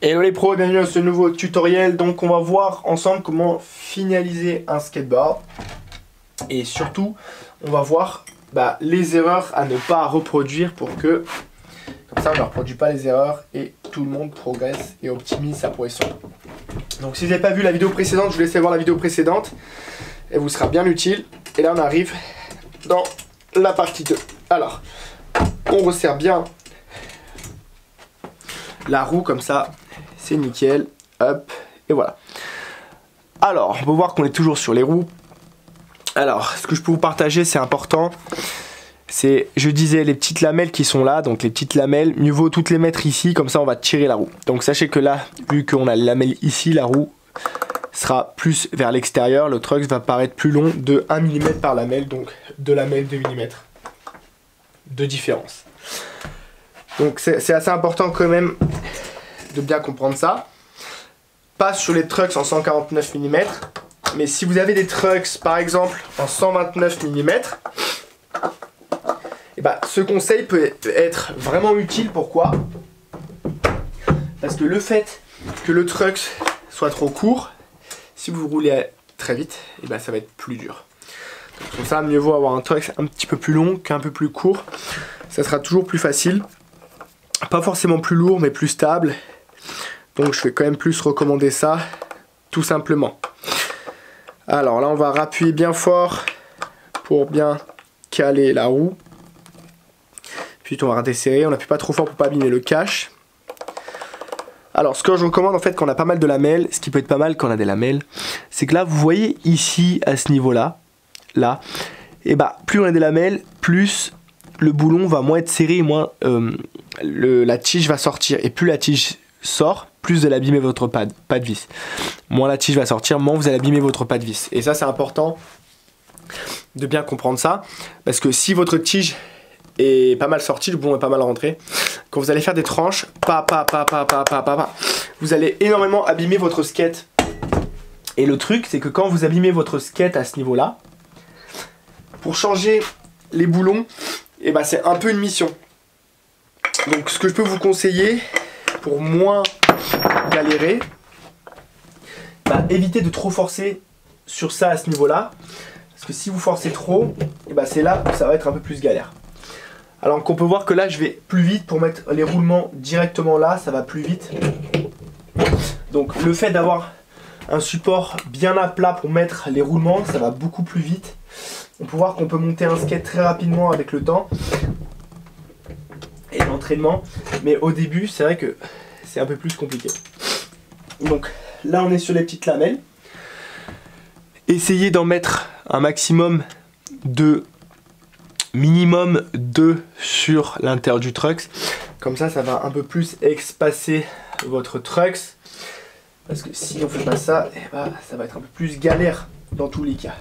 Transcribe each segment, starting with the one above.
Hello les pros, bienvenue dans ce nouveau tutoriel. Donc on va voir ensemble comment finaliser un skateboard. Et surtout, on va voir les erreurs à ne pas reproduire pour que, comme ça on ne reproduit pas les erreurs et tout le monde progresse et optimise sa progression. Donc si vous n'avez pas vu la vidéo précédente, je vous laisse voir la vidéo précédente. Elle vous sera bien utile. Et là on arrive dans la partie 2. Alors, on resserre bien la roue comme ça. C'est nickel, hop, et voilà. Alors, on peut voir qu'on est toujours sur les roues. Alors, ce que je peux vous partager, c'est important. C'est, je disais, les petites lamelles qui sont là. Donc les petites lamelles, mieux vaut toutes les mettre ici, comme ça on va tirer la roue. Donc sachez que là, vu qu'on a les lamelles ici, la roue sera plus vers l'extérieur. Le truck va paraître plus long de 1 mm par lamelle, donc 2 lamelles de 1 mm de différence. Donc c'est assez important quand même de bien comprendre ça. Pas sur les trucks en 149 mm, mais si vous avez des trucks par exemple en 129 mm, et ce conseil peut être vraiment utile. Pourquoi? Parce que le fait que le truck soit trop court, si vous roulez très vite, ça va être plus dur. Donc pour ça, mieux vaut avoir un truck un petit peu plus long qu'un peu plus court. Ça sera toujours plus facile. Pas forcément plus lourd, mais plus stable. Donc je vais quand même plus recommander ça, tout simplement. Alors là, on va rappuyer bien fort pour bien caler la roue. Puis on va redesserrer, on n'appuie pas trop fort pour pas abîmer le cache. Alors ce que je recommande en fait quand on a pas mal de lamelles, ce qui peut être pas mal quand on a des lamelles, c'est que là vous voyez ici à ce niveau-là, là, et plus on a des lamelles, plus le boulon va moins être serré, moins la tige va sortir. Et plus la tige sort, plus vous allez abîmer votre pas de vis. Moins la tige va sortir, moins vous allez abîmer votre pas de vis. Et ça c'est important de bien comprendre ça, parce que si votre tige est pas mal sortie, le boulon est pas mal rentré, quand vous allez faire des tranches, vous allez énormément abîmer votre skate. Et le truc c'est que quand vous abîmez votre skate à ce niveau là, pour changer les boulons, c'est un peu une mission. Donc ce que je peux vous conseiller pour moins galérer, évitez de trop forcer sur ça à ce niveau là, parce que si vous forcez trop, c'est là où ça va être un peu plus galère. Alors qu'on peut voir que là je vais plus vite pour mettre les roulements directement là, ça va plus vite. Donc le fait d'avoir un support bien à plat pour mettre les roulements, ça va beaucoup plus vite. On peut voir qu'on peut monter un skate très rapidement avec le temps et l'entraînement, mais au début c'est vrai que c'est un peu plus compliqué. Donc là on est sur les petites lamelles. Essayez d'en mettre un maximum de minimum 2 sur l'intérieur du truck, comme ça ça va un peu plus espacer votre truck, parce que si on fait pas ça, ça va être un peu plus galère dans tous les cas.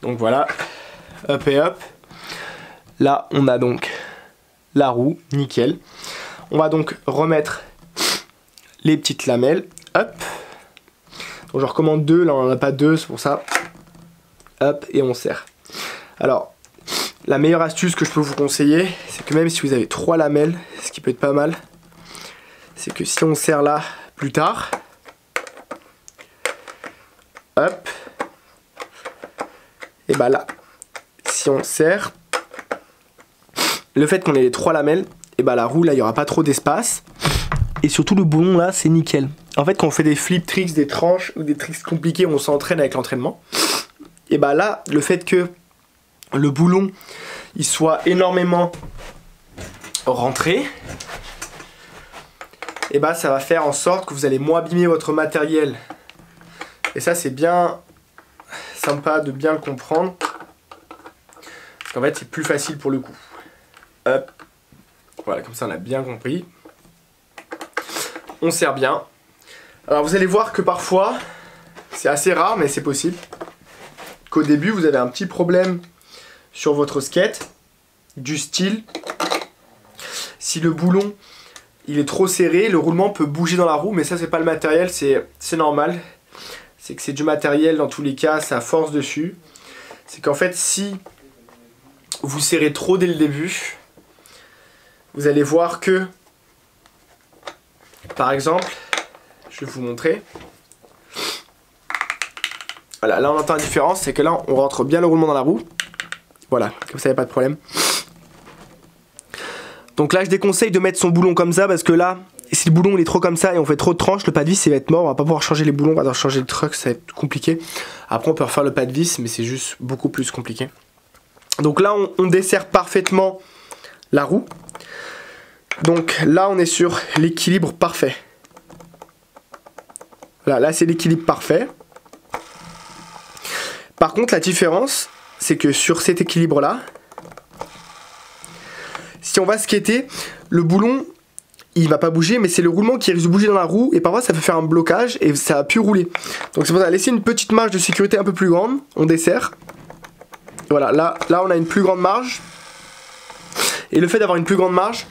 Donc voilà, hop et hop. Là on a donc la roue, nickel. On va donc remettre les petites lamelles, hop. Donc je recommande 2, là on n'en a pas 2, c'est pour ça. Hop, et on serre. Alors, la meilleure astuce que je peux vous conseiller, c'est que même si vous avez 3 lamelles, ce qui peut être pas mal, c'est que si on serre là plus tard, hop, et là, si on serre, le fait qu'on ait les 3 lamelles, la roue là, il n'y aura pas trop d'espace. Et surtout le boulon là, c'est nickel. En fait, quand on fait des flip tricks, des tranches ou des tricks compliqués, on s'entraîne avec l'entraînement. Et là, le fait que le boulon il soit énormément rentré, ça va faire en sorte que vous allez moins abîmer votre matériel. Et ça c'est bien sympa de bien le comprendre, parce qu'en fait c'est plus facile pour le coup. Hop, voilà, comme ça on a bien compris. On serre bien. Alors vous allez voir que parfois, c'est assez rare mais c'est possible, qu'au début vous avez un petit problème sur votre skate, du style, si le boulon il est trop serré, le roulement peut bouger dans la roue, mais ça c'est pas le matériel, c'est normal. C'est que c'est du matériel dans tous les cas, ça force dessus. C'est qu'en fait si vous serrez trop dès le début, vous allez voir que Par exemple, je vais vous montrer. Voilà, là on entend la différence, c'est que là on rentre bien le roulement dans la roue. Voilà, comme ça il n'y a pas de problème. Donc là je déconseille de mettre son boulon comme ça parce que là, si le boulon il est trop comme ça et on fait trop de tranches, le pas de vis il va être mort, on va pas pouvoir changer les boulons, on va devoir changer le truck, ça va être compliqué. Après on peut refaire le pas de vis mais c'est juste beaucoup plus compliqué. Donc là on dessert parfaitement la roue. Donc là on est sur l'équilibre parfait. Voilà, là c'est l'équilibre parfait. Par contre la différence c'est que sur cet équilibre là, si on va skater, le boulon il va pas bouger mais c'est le roulement qui risque de bouger dans la roue et parfois ça peut faire un blocage et ça va plus rouler. Donc c'est pour ça, laisser une petite marge de sécurité un peu plus grande, on dessert. Voilà, là on a une plus grande marge. Et le fait d'avoir une plus grande marge,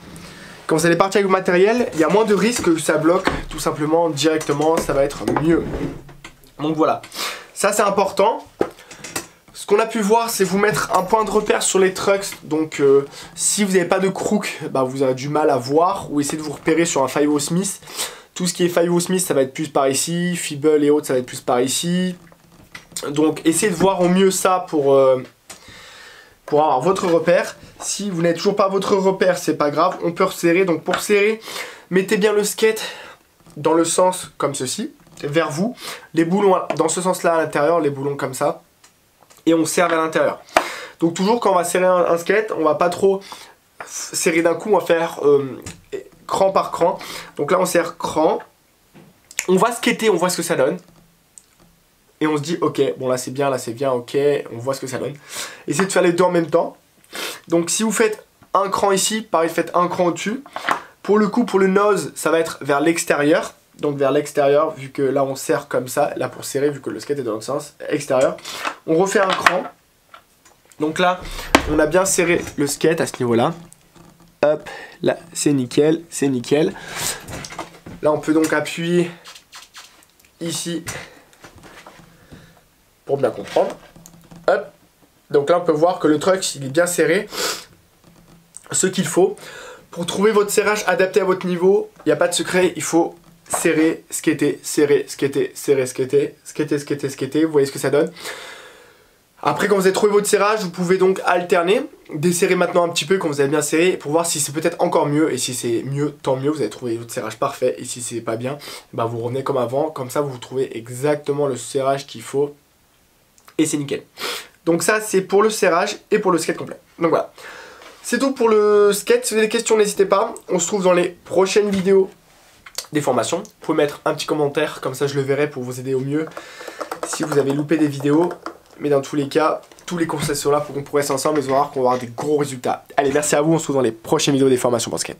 quand vous allez partir avec vos matériels, il y a moins de risques que ça bloque tout simplement directement, ça va être mieux. Donc voilà, ça c'est important. Ce qu'on a pu voir, c'est vous mettre un point de repère sur les trucks. Donc si vous n'avez pas de crook, bah, vous avez du mal à voir ou essayer de vous repérer sur un 5-0 Smith. Tout ce qui est 5-0 Smith, ça va être plus par ici. Feeble et autres, ça va être plus par ici. Donc essayez de voir au mieux ça pour avoir votre repère. Si vous n'avez toujours pas votre repère, c'est pas grave, on peut resserrer. Donc pour serrer, mettez bien le skate dans le sens comme ceci, vers vous. Les boulons dans ce sens-là à l'intérieur, les boulons comme ça. Et on serre à l'intérieur. Donc toujours quand on va serrer un skate, on va pas trop serrer d'un coup, on va faire cran par cran. Donc là on serre cran, on va skater, on voit ce que ça donne. Et on se dit ok, bon là c'est bien, ok, on voit ce que ça donne. Essayez de faire les deux en même temps. Donc si vous faites un cran ici, pareil faites un cran au-dessus. Pour le coup, pour le nose, ça va être vers l'extérieur. Donc vers l'extérieur, vu que là on serre comme ça, là pour serrer, vu que le skate est dans l'autre sens, extérieur. On refait un cran. Donc là, on a bien serré le skate à ce niveau-là. Hop, là c'est nickel, c'est nickel. Là on peut donc appuyer ici pour bien comprendre. Hop, donc là on peut voir que le truck il est bien serré. Ce qu'il faut. Pour trouver votre serrage adapté à votre niveau, il n'y a pas de secret, il faut serrer, skater, serrer, skater, serrer, skater, skater, skater, skater, vous voyez ce que ça donne. Après quand vous avez trouvé votre serrage, vous pouvez donc alterner, desserrer maintenant un petit peu quand vous avez bien serré pour voir si c'est peut-être encore mieux, et si c'est mieux, tant mieux, vous avez trouvé votre serrage parfait, et si c'est pas bien, bah vous revenez comme avant, comme ça vous trouvez exactement le serrage qu'il faut, et c'est nickel. Donc ça c'est pour le serrage et pour le skate complet. Donc voilà, c'est tout pour le skate, si vous avez des questions n'hésitez pas, on se trouve dans les prochaines vidéos des formations. Vous pouvez mettre un petit commentaire, comme ça je le verrai pour vous aider au mieux si vous avez loupé des vidéos. Mais dans tous les cas, tous les conseils sont là pour qu'on progresse ensemble et vous allez voir qu'on va avoir des gros résultats. Allez, merci à vous, on se retrouve dans les prochaines vidéos des formations pour skate.